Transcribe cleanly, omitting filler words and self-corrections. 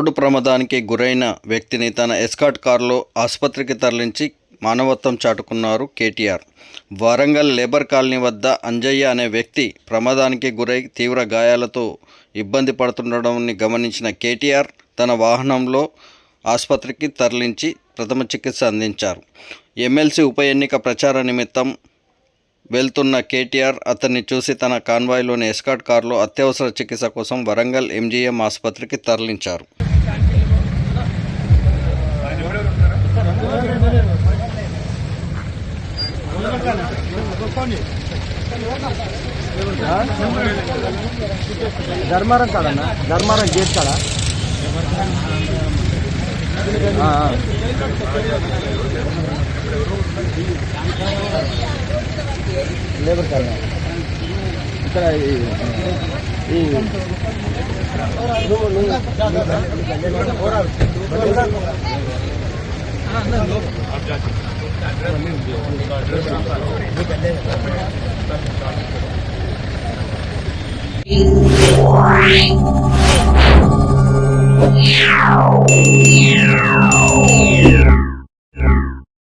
Road ప్రమాదానికి గురైన వ్యక్తిని తన ఎస్కార్ట్ కారులో ఆసుపత్రికి తరలించి మానవత్వం చాటుకున్నారు కేటీఆర్. వరంగల్ లేబర్ కాలనీ వద్ద అంజయ్య అనే వ్యక్తి ప్రమాదానికి గురై తీవ్ర గాయాలతో ఇబ్బంది పడుతుండడాన్ని గమనించిన కేటీఆర్ తన వాహనంలో ఆసుపత్రికి తరలించి ప్రథమ చికిత్స అందించారు. ఎమ్మెల్సీ ఉప ఎన్నిక ప్రచార నిమిత్తం వెళ్తున్న కేటీఆర్ అతన్ని చూసి తన కాన్వాయ్లోని ఎస్కార్ట్ కారులో అత్యవసర చికిత్స కోసం వరంగల్ ఎంజీఎం ఆసుపత్రికి తరలించారు. ధర్మారం కాడన్నా, ధర్మారం గేట్ కాడ లేబర్ కాడ ఇక్కడ Yeah.